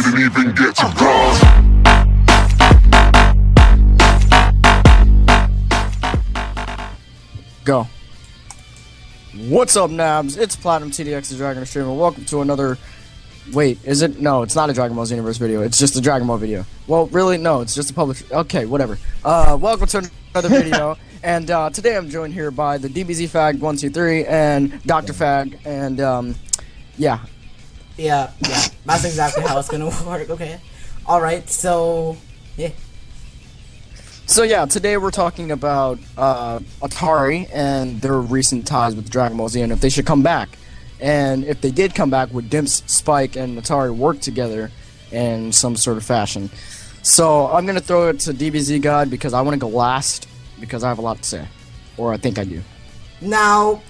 didn't even get to bronze. Go. What's up, Nabs? It's Platinum TDX, the Dragon Streamer. Welcome to another... Wait, is it? No, it's not a Dragon Ball Universe video. It's just a Dragon Ball video. Well, really? No, it's just a public... Okay, whatever. Welcome to another video. And today I'm joined here by the DBZ Fag 123 and Dr. Fag. And, yeah. Yeah. That's exactly how it's gonna work, okay. Alright, so... Yeah. So yeah, today we're talking about Atari and their recent ties with Dragon Ball Z and if they should come back. And if they did come back, would Dimps, Spike, and Atari work together in some sort of fashion? So I'm going to throw it to DBZ God because I want to go last because I have a lot to say. Or I think I do. Now,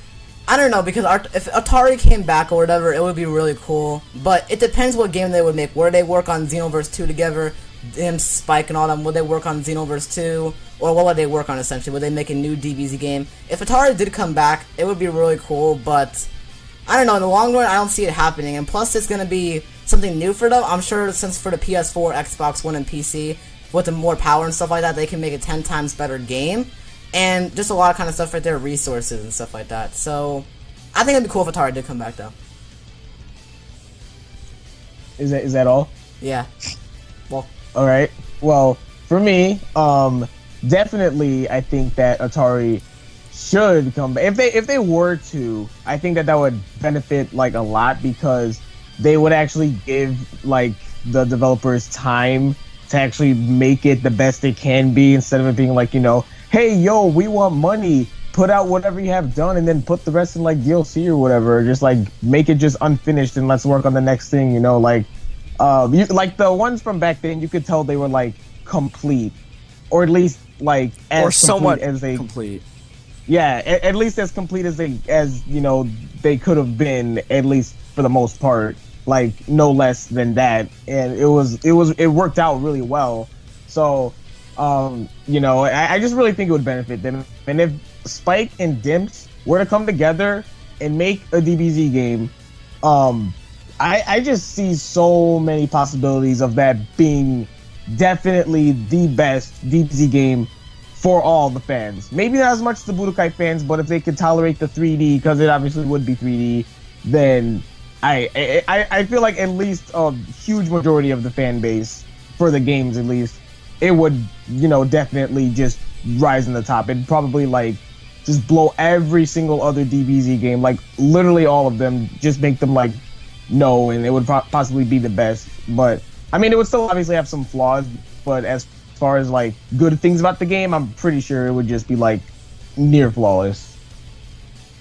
I don't know, because if Atari came back or whatever, it would be really cool. But it depends what game they would make. Would they work on Xenoverse 2 together? Dimps, Spike, and all them, would they work on Xenoverse 2? Or what would they work on, essentially? Would they make a new DBZ game? If Atari did come back, it would be really cool, but... I don't know, in the long run, I don't see it happening, and plus it's going to be something new for them. I'm sure since for the PS4, Xbox One, and PC, with the more power and stuff like that, they can make a 10 times better game, and just a lot of kind of stuff right there, resources and stuff like that. So, I think it'd be cool if Atari did come back, though. Is that all? Yeah. Well. Alright. Well, for me, definitely I think that Atari should come back. If they were to, I think that would benefit like a lot because they would actually give like the developers time to actually make it the best it can be instead of it being like, you know, hey yo, we want money, put out whatever you have done and then put the rest in like DLC or whatever. Just like make it just unfinished and let's work on the next thing, you know, like like the ones from back then, you could tell they were like complete, or at least like as or somewhat as they complete. Yeah, at least as complete as you know they could have been, at least for the most part, like no less than that, and it worked out really well. So, you know, I just really think it would benefit them, and if Spike and Dimps were to come together and make a DBZ game, I just see so many possibilities of that being definitely the best DBZ game for all the fans. Maybe not as much the Budokai fans, but if they could tolerate the 3D, because it obviously would be 3D, then I feel like at least a huge majority of the fan base, for the games at least, it would, you know, definitely just rise in the top. It'd probably like just blow every single other DBZ game, like literally all of them, just make them like no, and it would possibly be the best. But I mean, it would still obviously have some flaws, but as far as like good things about the game, I'm pretty sure it would just be like near flawless.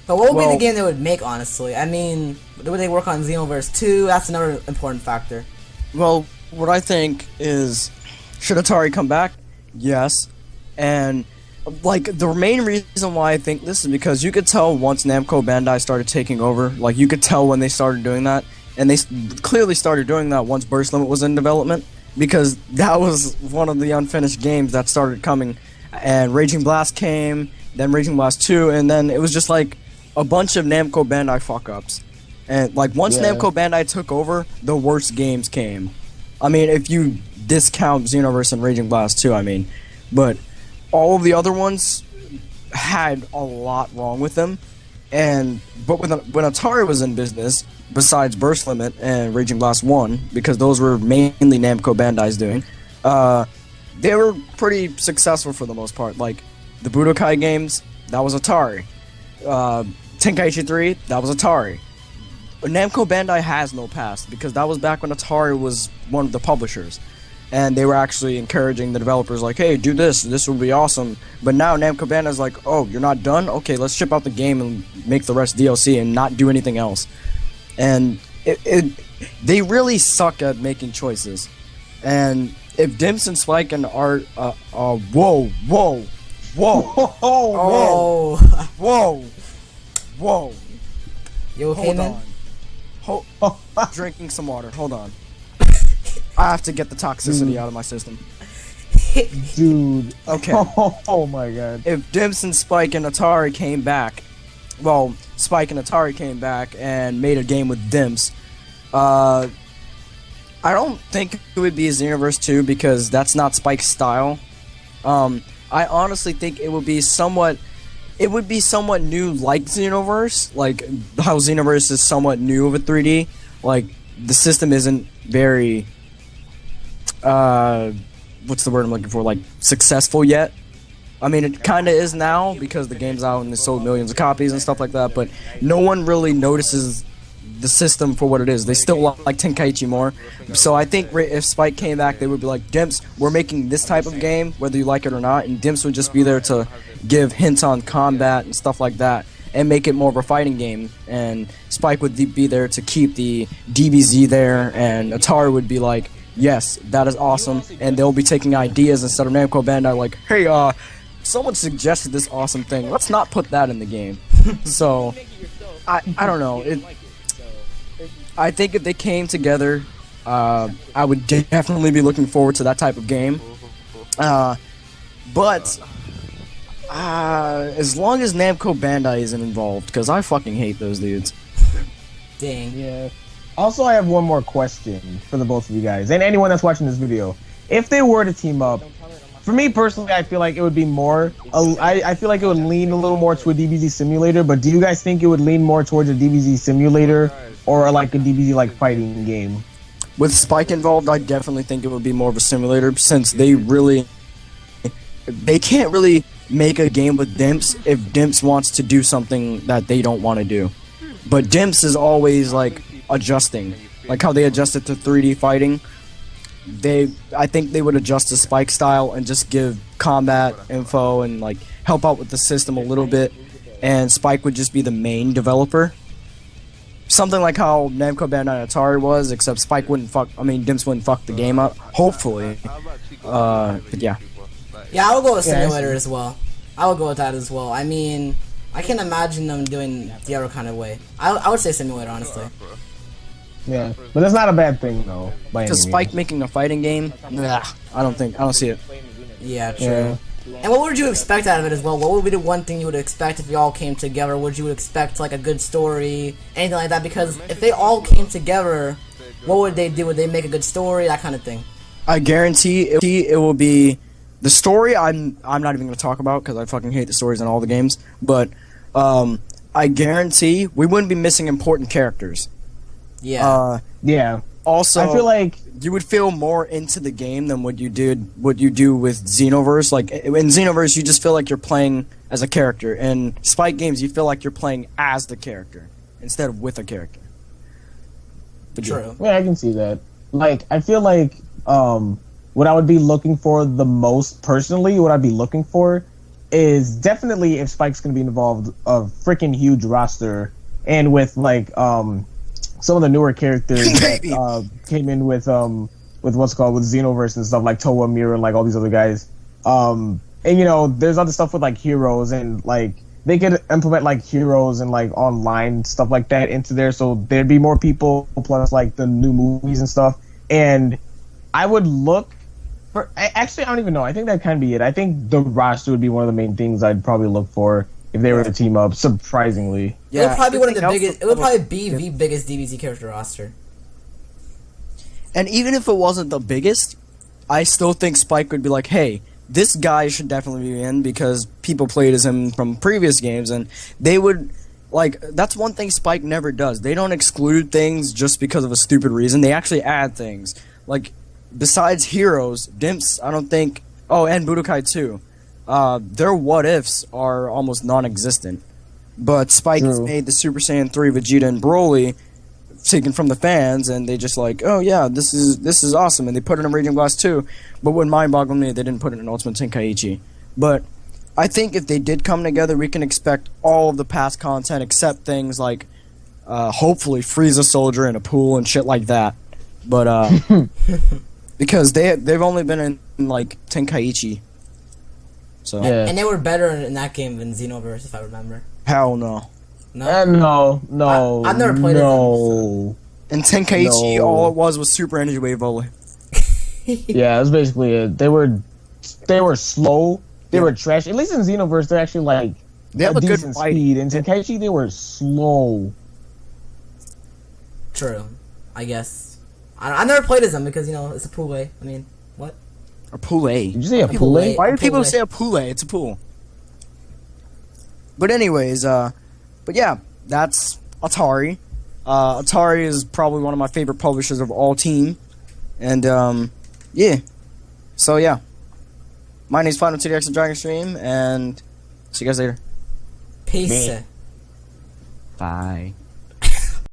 But what would be the game they would make, honestly? I mean, would they work on Xenoverse 2? That's another important factor. Well, what I think is, should Atari come back? Yes. And like the main reason why I think this is because you could tell once Namco Bandai started taking over, like you could tell when they started doing that, and they clearly started doing that once Burst Limit was in development, because that was one of the unfinished games that started coming, and Raging Blast came, then Raging Blast 2, and then it was just like a bunch of Namco Bandai fuck-ups. And like once Namco Bandai took over, the worst games came. I mean, if you discount Xenoverse and Raging Blast 2, I mean, but all of the other ones had a lot wrong with them. But when Atari was in business, besides Burst Limit and Raging Blast 1, because those were mainly Namco Bandai's doing, they were pretty successful for the most part. Like, the Budokai games, that was Atari. Tenkaichi 3, that was Atari. Namco Bandai has no past, because that was back when Atari was one of the publishers. And they were actually encouraging the developers like, hey, do this will be awesome. But now Namco Bandai's like, oh, you're not done? Okay, let's ship out the game and make the rest DLC and not do anything else. And they really suck at making choices. And if Dimps and Spike and Art, whoa, You okay, man? Drinking some water, hold on. I have to get the toxicity out of my system. Dude. Okay. Oh my god. If Dimps and Spike and Atari came back, well, Spike and Atari came back and made a game with Dimps, I don't think it would be a Xenoverse 2 because that's not Spike's style. I honestly think it would be somewhat new like Xenoverse, like how Xenoverse is somewhat new of a 3D. Like the system isn't very what's the word I'm looking for? Like successful yet. I mean, it kind of is now because the game's out and they sold millions of copies and stuff like that, but no one really notices the system for what it is. They still like Tenkaichi more. So I think if Spike came back, they would be like, Dimps, we're making this type of game, whether you like it or not, and Dimps would just be there to give hints on combat and stuff like that, and make it more of a fighting game, and Spike would be there to keep the DBZ there, and Atari would be like, yes, that is awesome, and they'll be taking ideas instead of Namco Bandai like, hey, someone suggested this awesome thing, let's not put that in the game. So, I don't know, I think if they came together, I would definitely be looking forward to that type of game. But as long as Namco Bandai isn't involved, because I fucking hate those dudes. Dang. Yeah. Also, I have one more question for the both of you guys, and anyone that's watching this video. If they were to team up, for me personally, I feel like it would be more. I feel like it would lean a little more to a DBZ simulator. But do you guys think it would lean more towards a DBZ simulator or like a DBZ like fighting game? With Spike involved, I definitely think it would be more of a simulator, since they can't really make a game with Dimps if Dimps wants to do something that they don't want to do. But Dimps is always like adjusting, like how they adjusted to 3D fighting. I think they would adjust to Spike style and just give combat info and like help out with the system a little bit, and Spike would just be the main developer. Something like how Namco Bandai Atari was, except Spike wouldn't Dimps wouldn't fuck the game up, hopefully. But yeah. Yeah, I would go with simulator as well. I would go with that as well. I mean, I can't imagine them doing the other kind of way. I would say simulator, honestly. Yeah, but that's not a bad thing though. Because Spike making a fighting game, nah, I don't see it. Yeah, true. Yeah. And what would you expect out of it as well? What would be the one thing you would expect if we all came together? Would you expect like a good story, anything like that? Because if they all came together, what would they do? Would they make a good story, that kind of thing? I guarantee it will be the story. I'm not even gonna talk about because I fucking hate the stories in all the games. But I guarantee we wouldn't be missing important characters. Yeah. Yeah. Also, I feel like you would feel more into the game than what you do with Xenoverse. Like in Xenoverse, you just feel like you're playing as a character. In Spike games, you feel like you're playing as the character instead of with a character. But True. Yeah, I can see that. Like, I feel like what I would be looking for the most personally, what I'd be looking for is definitely, if Spike's gonna be involved, a freaking huge roster, and with like some of the newer characters that came in with what's called with Xenoverse and stuff, like Toa, Mira, and like all these other guys. And you know, there's other stuff with like heroes, and like they could implement like heroes and like online stuff like that into there, so there'd be more people plus like the new movies and stuff. And I would look for, actually I don't even know, I think that can be it. I think the roster would be one of the main things I'd probably look for if they were to team up, surprisingly. Yeah, it would probably be one of the biggest. It would probably be the biggest DBZ character roster. And even if it wasn't the biggest, I still think Spike would be like, hey, this guy should definitely be in because people played as him from previous games, and they would, like, that's one thing Spike never does. They don't exclude things just because of a stupid reason. They actually add things. Like, besides heroes, Dimps, I don't think, and Budokai too. Their what-ifs are almost non-existent. But Spike made the Super Saiyan 3 Vegeta and Broly taken from the fans, and they just like, oh yeah, this is awesome, and they put it in Raging Blast 2. But what mind-boggled me, they didn't put it in Ultimate Tenkaichi. But I think if they did come together, we can expect all of the past content except things like, hopefully, Frieza Soldier in a pool and shit like that. But, because they've only been in like, Tenkaichi. So. Yeah. And they were better in that game than Xenoverse, if I remember. Hell no. No? No. I've never played it. In Tenkaichi, all it was Super Energy Wave Volley. Yeah, that's basically it. They were slow. They were trash. At least in Xenoverse, they're actually like they have a good decent speed. In Tenkaichi, they were slow. True. I guess. I never played as them because it's a pool. I mean, what? A pool. Did you say a People pool? wait. Why do A people pool. say a pool? It's a pool. But anyways, but yeah, that's Atari. Atari is probably one of my favorite publishers of all team, and yeah. So yeah, my name's Final 2DX and Dragon Stream, and see you guys later. Peace. Bye.